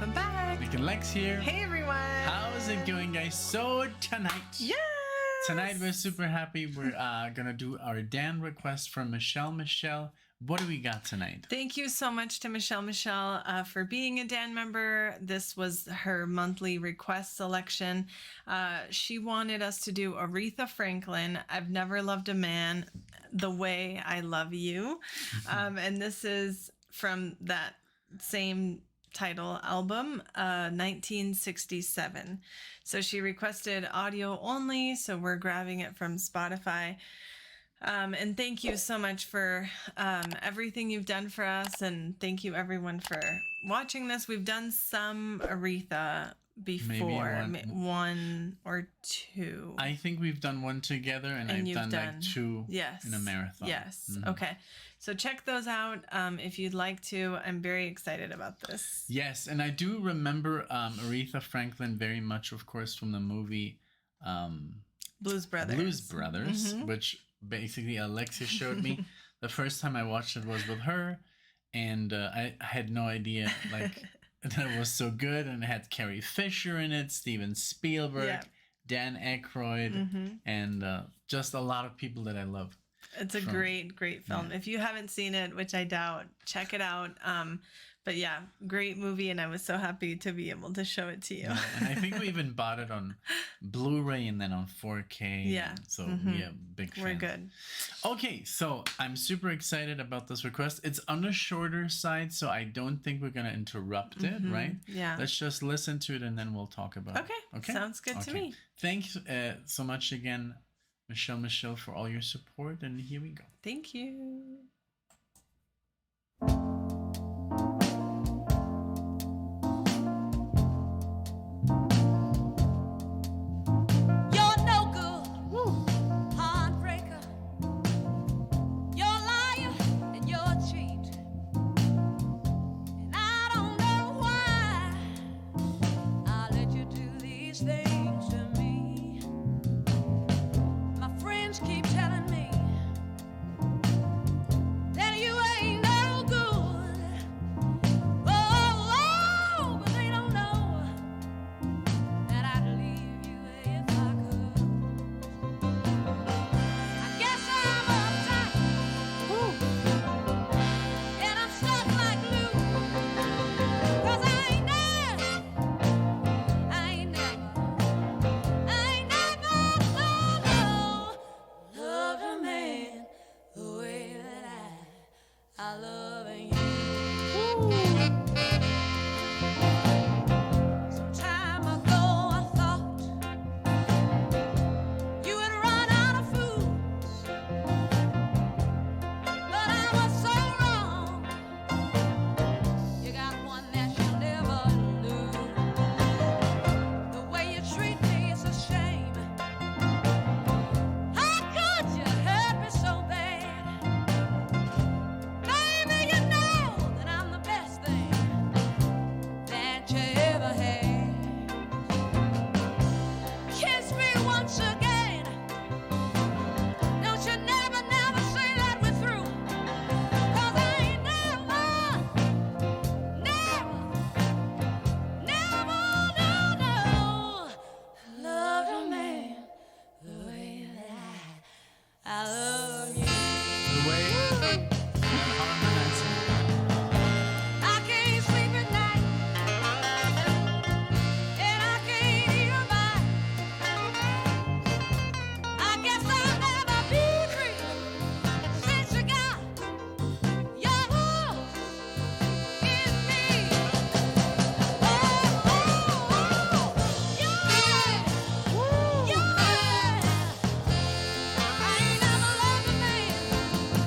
Welcome back. NicknLex here. Hey everyone. How's it going, guys? So tonight, Yes. tonight we're super happy. We're gonna do our Dan request from Michelle. Michelle, what do we got tonight? Thank you so much to Michelle for being a Dan member. This was her monthly request selection. She wanted us to do Aretha Franklin, I've Never Loved a Man the Way I Love You. And this is from that same title album, 1967. So she requested audio only, so we're grabbing it from Spotify. And thank you so much for everything you've done for us, and thank you everyone for watching this. We've done some Aretha before, one or two. I think we've done one together, and I've done like two in a marathon. Yes. Okay. So check those out if you'd like to. I'm very excited about this. Yes, and I do remember Aretha Franklin very much, of course, from the movie Blues Brothers, which basically Alexia showed me. The first time I watched it was with her, and I had no idea like that it was so good, and it had Carrie Fisher in it, Steven Spielberg, Dan Aykroyd, and just a lot of people that I love. It's a great film. If you haven't seen it, which I doubt, check it out. But yeah, great movie, and I was so happy to be able to show it to you. And I think we even bought it on Blu-ray and then on 4K. Yeah. So big fan. We're good. Okay, so I'm super excited about this request. It's on the shorter side, so I don't think we're gonna interrupt it, right? Yeah. Let's just listen to it and then we'll talk about it. Okay. Sounds good to me. Thanks so much again, Michelle, for all your support, and here we go. Thank you. Keep telling me that you ain't no good. Oh, but they don't know that I'd leave you if I could. I guess I'm uptight, and I'm stuck like glue. 'Cause I ain't never loved a man the way that I love you. Some time ago I thought you had run out of fools, but I was so wrong. You got one that you'll never lose. The way you treat me is a shame. How could you hurt me so bad? Baby, you know that I'm the best thing that you ever had. Kiss me once again. Don't you never say that we're through. 'Cause I ain't never loved a man the way that I love you. The way I'm harmonizing. I can't sleep at night, and I can't even buy. I guess I'll never be free since you got your hook in me. Oh, yeah. I ain't never loved a man.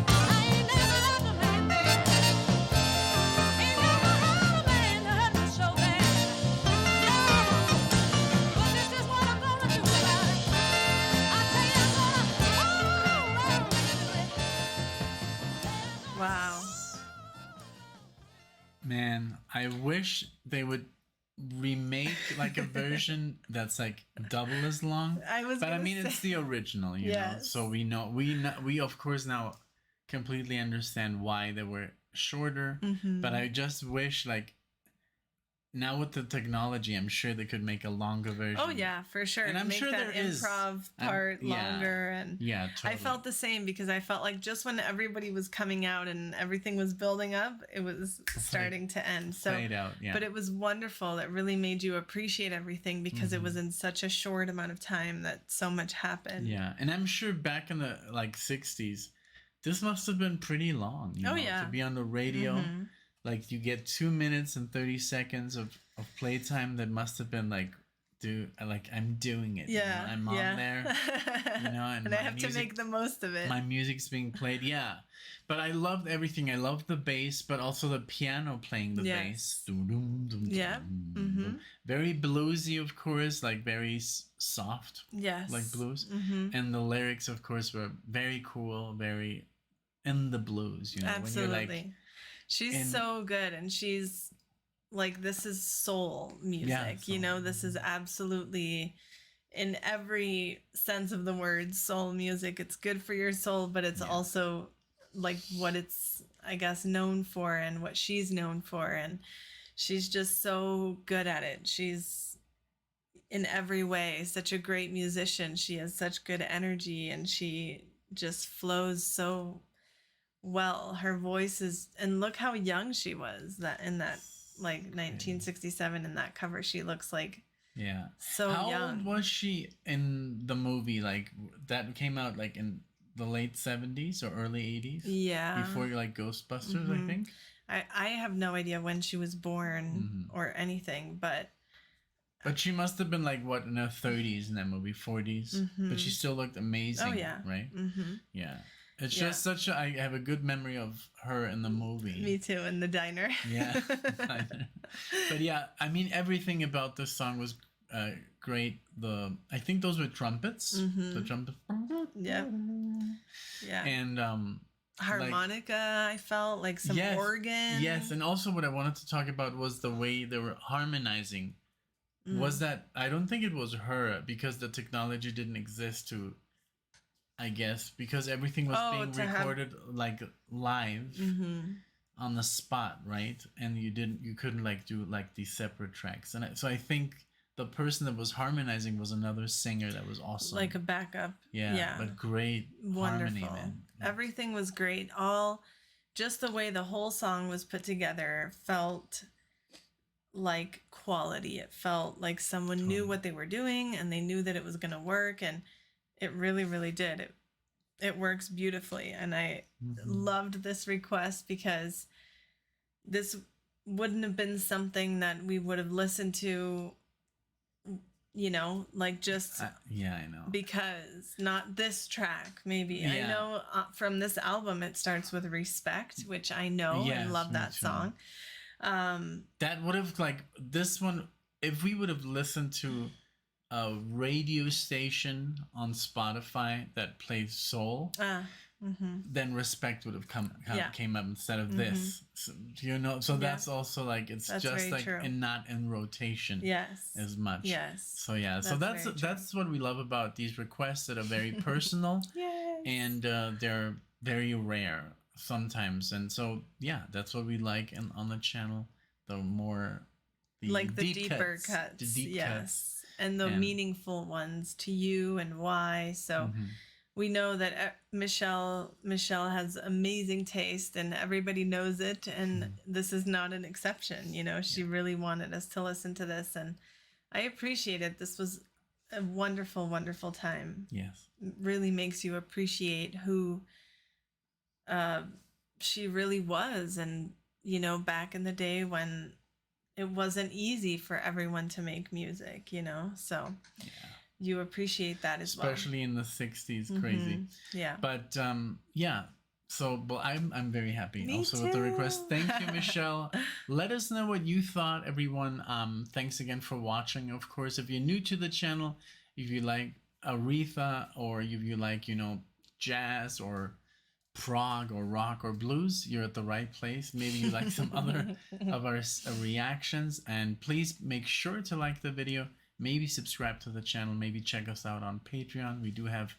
I ain't never loved a man, baby. Ain't never had a man that hurt me so bad. No, but this is what I'm gonna do about it. I tell you, I'm gonna hold on, baby. Wow. Man, I wish they would remake like a version that's like double as long. But I mean, it's the original, you know. So we of course now completely understand why they were shorter. But I just wish like now with the technology, I'm sure they could make a longer version. Oh yeah, for sure. And I'm Make sure that there is. improv part Yeah. longer, and Yeah, totally. I felt the same because I felt like just when everybody was coming out and everything was building up, it was starting to end. So, played out. Yeah. but it was wonderful. It really made you appreciate everything because it was in such a short amount of time that so much happened. Yeah, and I'm sure back in the like 60s, this must have been pretty long. You know, yeah. to be on the radio. Mhm. Like you get 2 minutes and 30 seconds of playtime that must have been like, I'm doing it. Yeah, You know? I'm on there. You know, and I my have to music- make the most of it. My music's being played. Yeah, but I loved everything. I loved the bass, but also the piano playing the Yes. bass. Dum, dum, dum, Yeah. dum, Mhm. dum. Very bluesy, of course, like very soft, Yes. like blues. Mm-hmm. And the lyrics, of course, were very cool, very in the blues. You know, Absolutely. when you're like, She's so good, and she's like, this is soul music. soul. You know, this is absolutely, in every sense of the word, soul music. It's good for your soul, but it's also like what it's, I guess, known for and what she's known for. And she's just so good at it. She's in every way such a great musician. She has such good energy, and she just flows so well. Her voice is, and look how young she was that in that like 1967 in that cover. She looks like yeah. so How young. old was she in the movie? Like that came out like in the late 70s or early 80s? Yeah. Before like Ghostbusters, Mhm. I think. I have no idea when she was born or anything, but But she must have been like what, in her 30s in that movie, 40s. But she still looked amazing. oh yeah. Right? Mm-hmm. Yeah. It's Yeah. just such a. I have a good memory of her in the movie. Me too, in the diner. Yeah. But yeah, I mean, everything about this song was great. I think those were trumpets. The trumpets. Yeah. Yeah. And Harmonica, I felt like some yes, organ. Yes, and also what I wanted to talk about was the way they were harmonizing. Was that, I don't think it was her, because the technology didn't exist to, I guess, because everything was being to have- recorded like live on the spot, right? And you couldn't like do like these separate tracks. And so I think the person that was harmonizing was another singer that was awesome. Like a backup. yeah, but great harmony, Wonderful. man. Everything was great. Just the way the whole song was put together felt like quality. It felt like someone knew what they were doing, and they knew that it was going to work, and it really, really did. It works beautifully, and I loved this request because this wouldn't have been something that we would have listened to, you know, like just Yeah, I know. because not this track maybe. I Yeah. know from this album it starts with Respect, which I know and Yes, love me that too. song. That would have, like, this one, if we would have listened to a radio station on Spotify that plays soul, then Respect would have came up instead of this. So, you know, so that's also like, it's That's just very like true. not in rotation Yes. as much. Yes. So yeah, so That's very true. that's what we love about these requests that are very personal. Yes. And they're very rare sometimes, and so yeah, that's what we like on the channel. The deeper cuts, the deep yes, cuts, and the meaningful ones to you and why. So we know that Michelle has amazing taste, and everybody knows it, and this is not an exception. You know, she really wanted us to listen to this, and I appreciate it. This was a wonderful, wonderful time. Yes, Really makes you appreciate who she really was, and you know, back in the day when it wasn't easy for everyone to make music, you know, so you appreciate that as especially in the 60s. Crazy. Yeah. But yeah, so well, I'm very happy Me also with the request. too. Thank you, Michelle. Let us know what you thought, everyone. Thanks again for watching. Of course, if you're new to the channel, if you like Aretha, or if you like, you know, jazz or prog or rock or blues, you're at the right place. Maybe you like some other of our reactions, and please make sure to like the video, maybe subscribe to the channel, maybe check us out on Patreon. We do have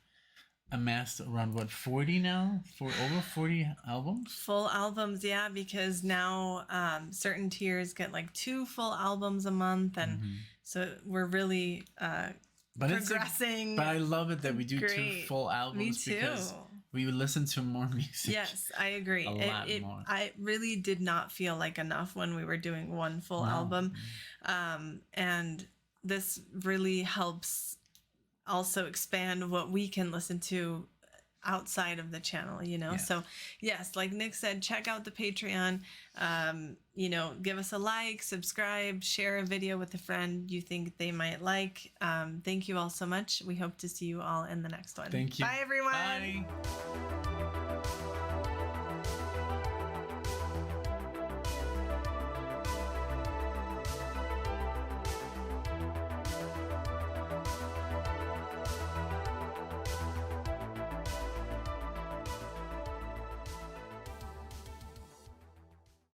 amassed around what, 40 now? For over 40 albums? Full albums, yeah, because now certain tiers get like 2 full albums a month, and so we're really But progressing. but I love it that we do 2 Great. full albums Me too. because we would listen to more music. Yes, I agree. A lot more. I really did not feel like enough when we were doing 1 full No. album. And this really helps also expand what we can listen to outside of the channel, you know? Yeah. So yes, like Nick said, check out the Patreon, you know, give us a like, subscribe, share a video with a friend you think they might like. Thank you all so much. We hope to see you all in the next one. Thank you. Bye everyone. Bye.